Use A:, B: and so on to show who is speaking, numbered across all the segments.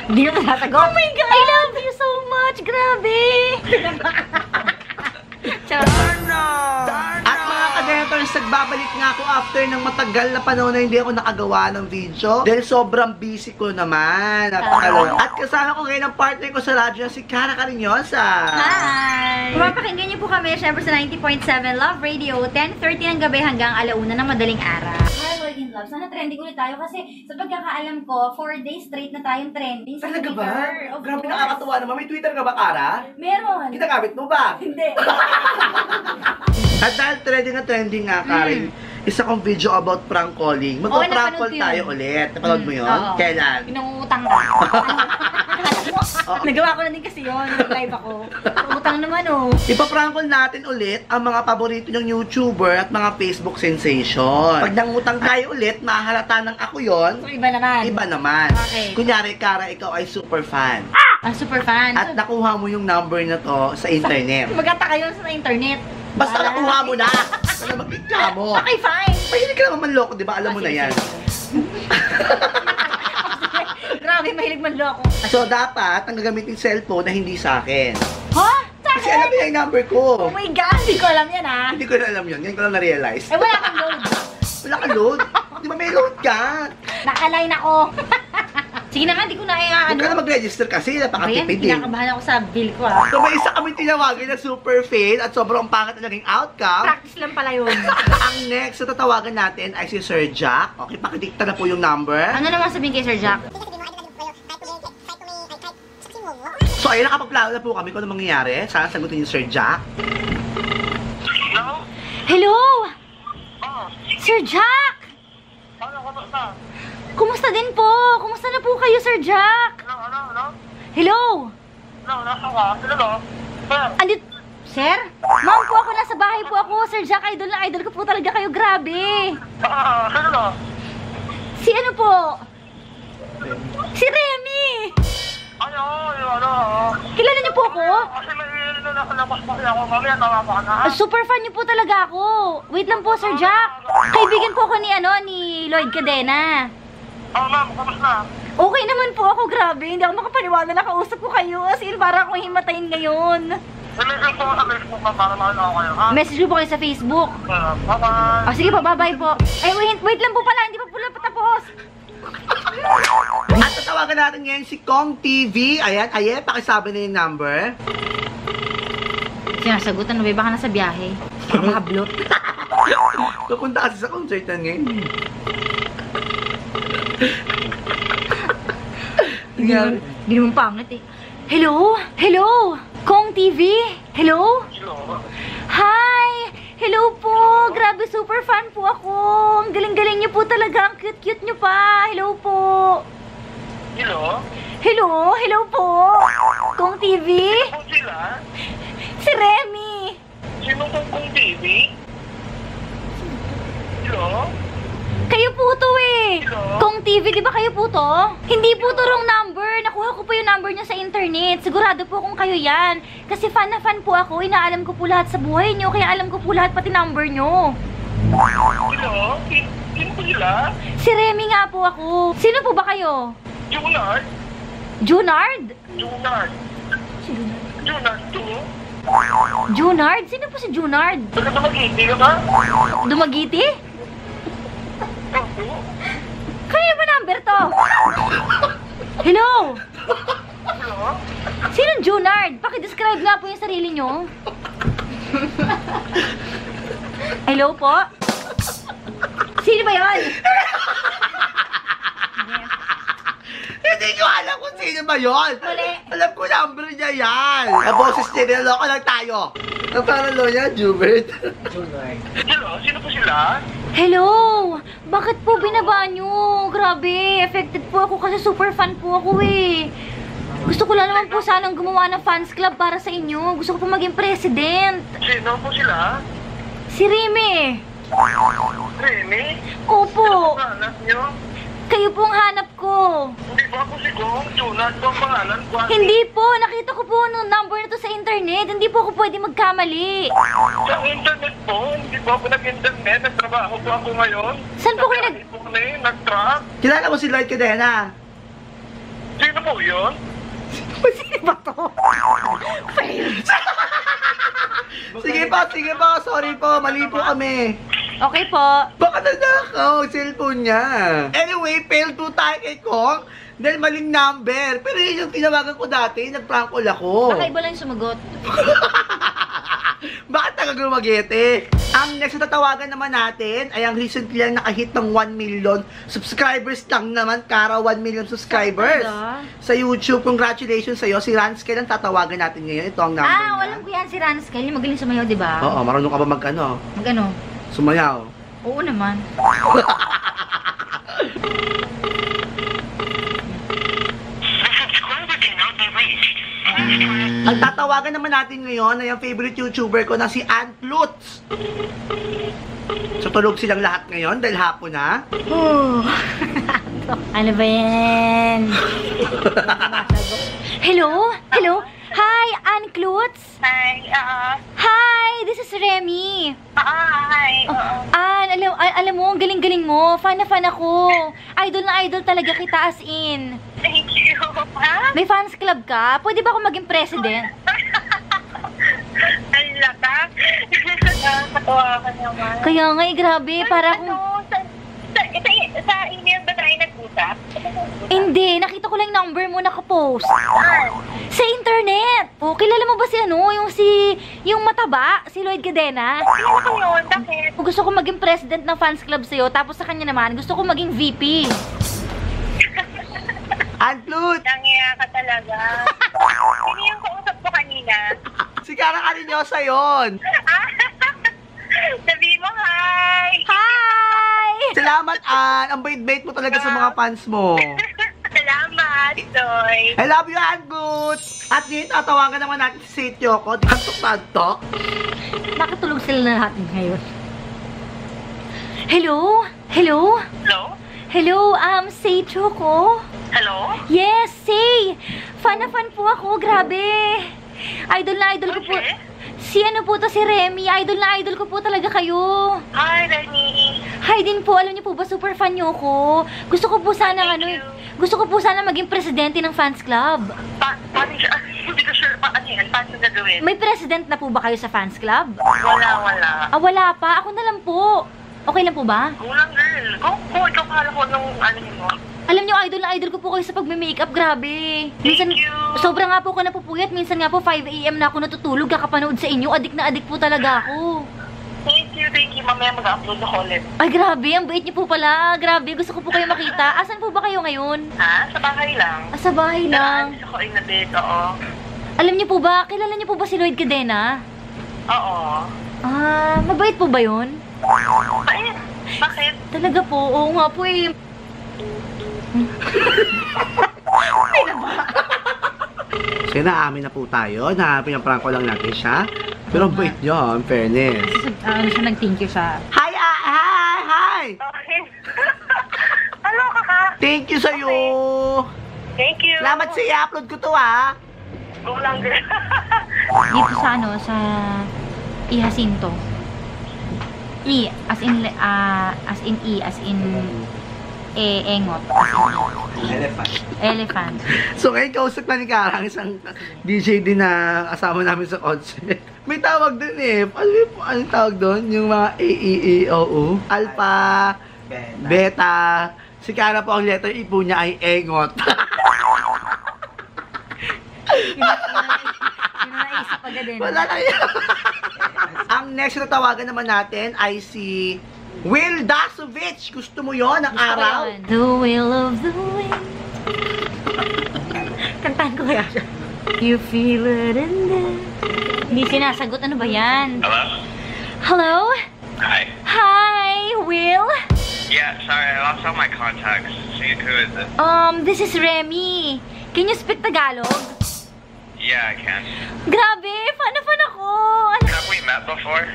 A: Hindi ko nasagot. Oh my God! I love you so much! Grabe!
B: At mga ka-Denators, nagbabalik nga ako after ng matagal na panahon na hindi ako nakagawa ng video dahil sobrang busy ko naman. At kasama ko ngayon ang partner ko sa radyo na si Cara Carinyosa.
A: Hi! Pumapakinggan niyo po kami syempre sa 90.7 Love Radio, 10:30 ng gabi hanggang 1:00 ng madaling araw. Hi, Working Love. Sana trending ulit tayo kasi sa pagkakaalam ko, 4 days straight na tayong trending sa
B: Talaga ba?
A: Twitter.
B: Grabe, nakakatuwa naman. May Twitter ka ba, Cara?
A: Meron.
B: Ginagamit mo ba?
A: Hindi.
B: At dahil trending nga, Karen, isa kong video about prank calling. Magpa-prank call tayo ulit. Napanood mo yun?
A: Oo.
B: Kailan?
A: Pinangungutang ka. Nagawa ko na din kasi yun. Live ako. Utang naman oh.
B: Ipa-prank call natin ulit ang mga paborito ng YouTuber at mga Facebook sensation. Pag nangutang tayo ulit, mahalata ng ako yon.
A: So, iba naman.
B: Iba naman.
A: Okay.
B: Kunyari, Cara, ikaw ay super fan.
A: Ang super fan.
B: At nakuha mo yung number na to sa internet.
A: Magkataka yun sa internet.
B: Basta nakuha mo na. Wala magkita mo.
A: Okay, fine.
B: Mahilig ka naman manloko, di ba? Alam mo na yan.
A: Grabe, mahilig manloko.
B: So, dapat, ang gagamitin cellphone na hindi sa akin.
A: Ha? Sa
B: Kasi alam niya yung number ko.
A: Oh my God, hindi ko alam yan ha.
B: Hindi ko na alam yun. Ngayon ko lang na-realize.
A: Eh, wala kang load.
B: Wala ka load. Di ba may load ka?
A: Nakaline ako. Sige na nga, hindi ko na
B: Huwag ka na mag-register kasi. Napakatipid din.
A: Kinakabahan ako sa bill ko ha.
B: So, may isa kami tinawagin na super fail at sobrang pangit na naging outcome.
A: Practice lang pala yun.
B: Ang next na tatawagan natin ay si Sir Jack. Okay, pakidikta na po yung number.
A: Ano naman sabihin kay Sir Jack?
B: So, ayun, nakapagplano na po kami kung ano mangyayari. Sana sagutin yung Sir Jack.
C: Hello?
A: Hello!
C: Oh,
A: Sir Jack!
C: ano ka ba?
A: Kumusta din po? Kumusta na po kayo, Sir Jack?
C: Ano?
A: Hello!
C: Nasa ka? Sino ba? Sir?
A: Andit... Sir? Ma'am po ako, nasa bahay po ako. Sir Jack, idol na idol ko po talaga kayo. Grabe!
C: Sino ba?
A: Si ano po? Si Remy! Kilala niyo po ako?
C: Kasi may nasa labas pa ako. Mamaya tawa ka na.
A: Super fan niyo po talaga ako. Wait lang po, Sir Jack. Kaibigan po ako ni Lloyd Cadena.
C: Ma'am, kamusta?
A: Okay naman po ako, grabe. Hindi ako makapaniwala na kausap ko kayo. As in, parang akong himatayin ngayon.
C: Message ko sa Facebook pa para makita ko kayo, ha?
A: Message ko po kayo sa Facebook.
C: Bye-bye.
A: Sige po, bye-bye po. Ay, wait lang po pala. Hindi pa po patapos.
B: At tatawagan natin ngayon si Kong TV. Ayan, pakisabi na yung number.
A: Sinasagutan, no? Baka nasa biyahe. Makablot.
B: Pupunta kasi sa concert na ngayon.
A: Hindi naman pangit eh. Hello? Hello? Kong TV? Hello? Hi! Hello po! Grabe, super fan po ako. Ang galing-galing niyo po talaga. Ang cute-cute niyo pa. Hello po.
C: Hello?
A: Hello? Hello po? Kong TV?
C: Kung sila?
A: Si Remy.
C: Sino kung TV? Hello?
A: Kayo po to eh.
C: Hello?
A: Kong TV, di ba kayo po to? Hindi po to wrong number. Nakuha ko po yung number niya sa internet. Sigurado po kung kayo yan. Kasi fan na fan po ako. Inaalam ko po lahat sa buhay niyo. Kaya alam ko po lahat pati number niyo.
C: Hello? Sino po sila?
A: Si Remy nga po ako. Sino po ba kayo?
C: Junard?
A: Junard?
C: Junard?
A: Si Junard.
C: Junard 2?
A: Junard? Sino po si Junard?
C: Taga Dumaguete ka ba?
A: Dumagiti?
C: Opo.
A: Kaya ba number to? Hello?
C: Hello?
A: Sino Junard? Pakidescribe nga po yung sarili niyo. Hello po? Sino ba yun?
B: Hindi ko alam kung sino ba yun.
A: Mali.
B: Alam ko number niya yan. Ang boses niya, niloloko lang tayo. Ang paralo niya, Jubert.
C: Hello? Sino po sila?
A: Hello? Bakit po binabaan nyo? Grabe, affected po ako kasi super fan po ako eh. Gusto ko lang naman po sanang gumawa ng fans club para sa inyo. Gusto ko po maging president.
C: Sino po sila?
A: Si Remy.
C: Remy?
A: Opo.
C: Pangalan niyo?
A: Kayo pong hanap ko.
C: Hindi ba ako si Gong? Junard po ang pangalan ko.
A: Hindi po. Nakita ko po ng number na to sa internet. Hindi po ako pwede magkamali.
C: Sa internet po, hindi po ako nag-internet. Nagtrabaho po ako ngayon.
A: Saan po kayo
C: Nag-track?
B: Kilala mo si Lloyd Cadena?
C: Sino po yun?
A: Sino ba to? Fail.
B: Sige po, sorry po, mali po kami.
A: Okay po.
B: Baka nanakaw, cellphone niya. Anyway, fail po tayo kay Kong dahil maling number. Pero yun yung tinawagan ko dati, nag-prank call ako.
A: Baka iba lang yung sumagot.
B: Bakit taga-gumagete? Ang next na tatawagan naman natin ay ang recently lang nakahit ng 1 million subscribers lang naman, Kara, 1 million subscribers. Sa YouTube, congratulations sa'yo. Si Ranskay lang tatawagan natin ngayon. Ito ang number niya.
A: Alam ko yan, si Ranskay. Yung magaling sumayaw, di ba?
B: Oo, marunong ka ba mag-ano?
A: Mag-ano?
B: Sumayaw.
A: Oo naman.
B: Ang tatawagan naman natin ngayon ay ang favorite YouTuber ko na si Ann Klutz. So, tulog silang lahat ngayon dahil hapon na.
A: Ano ba yan? Hello? Hello? Hi, Ann Klutz?
C: Hi,
A: Hi, this is Remy.
C: hi.
A: Ann, alam mo, ang galing-galing mo. Fan na fan ako. Idol na idol talaga kita, as in.
C: Thank you. Ha?
A: May fans club ka? Pwede ba ako maging president?
C: Ala ka? Nakakatawa ka naman.
A: Kaya nga, grabe, para akong...
C: Sa email ba tayo nag-usap?
A: Hindi, nakita ko lang yung number mo nakapost.
C: Saan?
A: Sa internet. Oh, kilala mo ba si yung mataba, si Lloyd Cadena?
C: Ano ko yun? Bakit?
A: Gusto ko maging president ng fans club sa'yo, tapos sa kanya naman, gusto ko maging VP.
B: Ann Klutz!
C: Nangiya ka talaga. Sino yung kausap ko kanina?
B: Si Kara Karinyosa yun!
C: Sabi mo, hi!
A: Hi!
B: Salamat, Ann! Ang bait-bait mo talaga sa mga fans mo.
C: Salamat, Soy.
B: I love you, Ann Klutz! At ngayon, tatawagan naman natin si Seit Yoko. Tantok-tantok.
A: Nakatulog sila na lahat ngayon. Hello? Hello?
C: Hello?
A: Hello, Sei Choco?
C: Hello?
A: Yes, Sei! Fan na fan po ako, grabe! Idol na idol ko po.
C: Okay.
A: Si ano po to, si Remy. Idol na idol ko po talaga kayo.
C: Hi, Remy.
A: Hi din po, alam niyo po ba, super fan niyo ko. Gusto ko po sana
C: Thank you.
A: gusto ko po sana maging presidente ng fans club.
C: Paano siya? Hindi ko sure paano yan. Paano gagawin?
A: May president na po ba kayo sa fans club?
C: Wala.
A: Wala pa. Ako na lang po. Okay lang po ba?
C: Kulang, girl. Kung ikaw kala ko nung ano mo.
A: Alam niyo, idol na idol ko po kayo sa pagme-makeup. Grabe. Minsan,
C: Thank you.
A: sobra nga po ako napupuyat. Minsan nga po, 5 AM na ako natutulog kakapanood sa inyo. Adik na adik po talaga ako.
C: Thank you. Mamaya mag-upload ako ulit.
A: Ay, grabe. Ang bait niyo po pala. Grabe. Gusto ko po kayo makita. Asan po ba kayo ngayon?
C: Ha? Sa bahay lang.
A: Sa bahay lang.
C: Naalis ako in a bit, oo.
A: Alam niyo po ba, kilala niyo po ba si Lloyd Cadena?
C: Oo.
A: Mabait po ba yun?
C: Bakit? Bakit?
A: Talaga po. Oo nga po eh.
B: So, naamin na po tayo na pinaprank lang natin siya. Pero ang bait niya, in fairness.
A: Nag-thank you siya.
B: Hi!
C: Okay. Ano ka ka?
B: Thank you sa'yo!
C: Thank you.
B: Salamat sa i-upload ko to, ha?
C: Kulang, girl.
A: Dito sa sa Jacinto. Engot. Elephant.
B: So, ngayon kausap na ni Kara, isang DJ din na kasama namin sa concert. May tawag dun eh. Ano tawag dun? Yung mga AEEOO. Alpha, Beta. Si Kara po ang letter E po niya ay Engot.
A: Naisip agad din.
B: Wala na yan. Ang next na tawagan naman natin ay si Will Dasovich. Gusto mo yon ang araw?
A: The will of the wind. Kantahan ko kaya siya. You feel it in there. Hindi sinasagot. Ano ba yan?
C: Hello?
A: Hello?
C: Hi.
A: Hi, Will?
C: Yeah, sorry, I lost all my contacts. Who is it?
A: This is Remy. Can you speak Tagalog?
C: Yeah, I can.
A: Grabe, fan na fan ako.
C: Have we met before?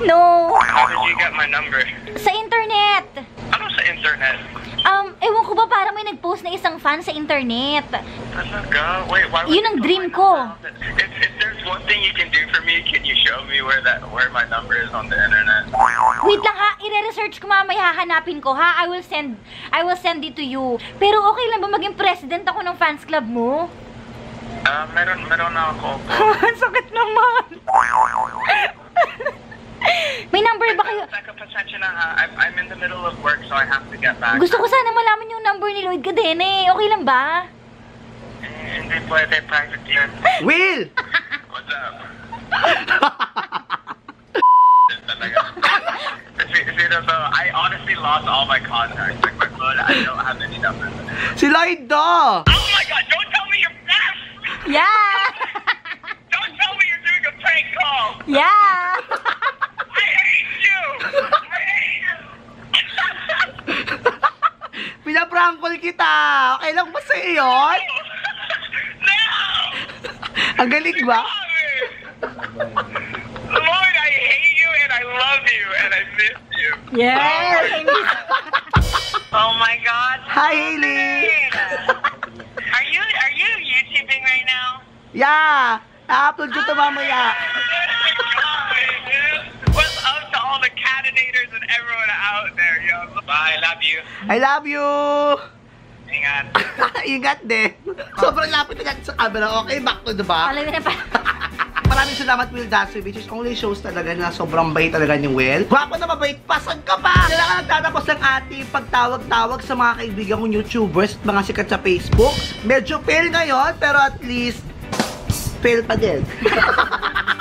A: No.
C: How did you get my number?
A: Sa internet.
C: Ano sa internet?
A: Ewan ko ba parang may nag-post na isang fan sa internet.
C: Talaga? Wait, why would
A: Yun ang
C: you put
A: dream
C: my
A: ko.
C: number on it? If there's one thing you can do for me, can you show me where my number is on the internet?
A: Wait lang ha, i-research ko mamaya, hahanapin ko ha. I will send it to you. Pero okay lang ba maging president president ako ng fans club mo.
C: Meron na ako.
A: Ang sakit naman. May number ba kayo?
C: Pasensya na ha. I'm in the middle of work, so I have to get back.
A: Gusto ko sana malaman yung number ni Lloyd Cadena. Okay lang ba?
C: Hindi pwede, private yun.
B: Will!
C: What's up? Talaga. So, I honestly lost all my contacts. Like my phone, I don't have any numbers.
B: Si Lloyd do!
C: Oh my god, don't tell me you're back!
A: Yeah!
C: Don't tell me you're doing a prank call!
A: Yeah!
C: I hate you! I hate you!
B: Pinaprankol kita! Okay lang ba sa'yo yun?
C: No!
B: Ang galing ba?
C: Lloyd, I hate you and I love you and I miss you.
A: Yes!
C: Oh my god.
B: Hi, Hailey!
C: Are you YouTubing right now?
B: Yeah! Na-upload ko ito mamaya.
C: What's up to all the cadenators and everyone out there, yo? Bye, I love you.
B: I love you!
C: Ingat.
B: Ingat din. Sobrang lapit na natin sa camera. Okay, back to the back.
A: Alam mo na pa.
B: Maraming salamat, Will Dassoy, which is only shows talaga na sobrang bait talaga ni Will. Gwapo na mabait, pasag ka pa! Kailangan nagtatapos ng ating pagtawag-tawag sa mga kaibigan kong YouTubers at mga sikat sa Facebook. Medyo fail ngayon, pero at least, fail pa din.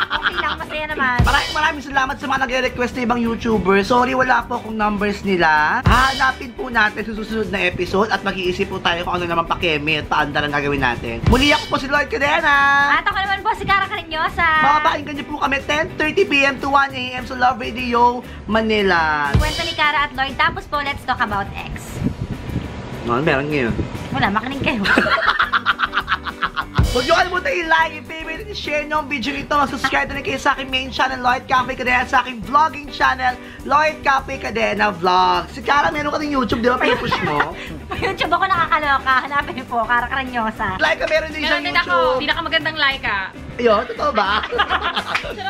A: Okay lang, masaya naman.
B: Maraming salamat sa mga nagre-request na ibang YouTubers. Sorry, wala po akong numbers nila. Hahanapin po natin sa susunod na episode at mag-iisip po tayo kung ano naman pakeme at paanda lang gagawin natin. Muli ako po si Lloyd Cadena.
A: At ako naman po si Cara Carinyosa.
B: Makapakinggan niyo po kami 10:30 p.m. to 1 a.m. sa Love Radio, Manila.
A: Kwento ni Cara at Lloyd. Tapos po, let's talk about X.
B: Ano meron ngayon?
A: Wala, makinig kayo.
B: Huwag niyo kalimutan i-like, i-favorite, i-share niyo ang video nito. Subscribe na rin kayo sa aking main channel, Lloyd Cafe Cadena, sa aking vlogging channel, Lloyd Cafe Cadena Vlog. Si Cara, meron ka ng YouTube, di ba? Pinupush mo.
A: YouTube ako nakakaloka. Hanapin niyo po, Cara Carinyosa.
B: Like, meron din siyang
D: Meron din ako.
B: YouTube.
D: Pinakamagandang like ah.
B: Ayun, totoo ba?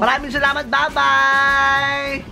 B: Maraming salamat. Bye-bye!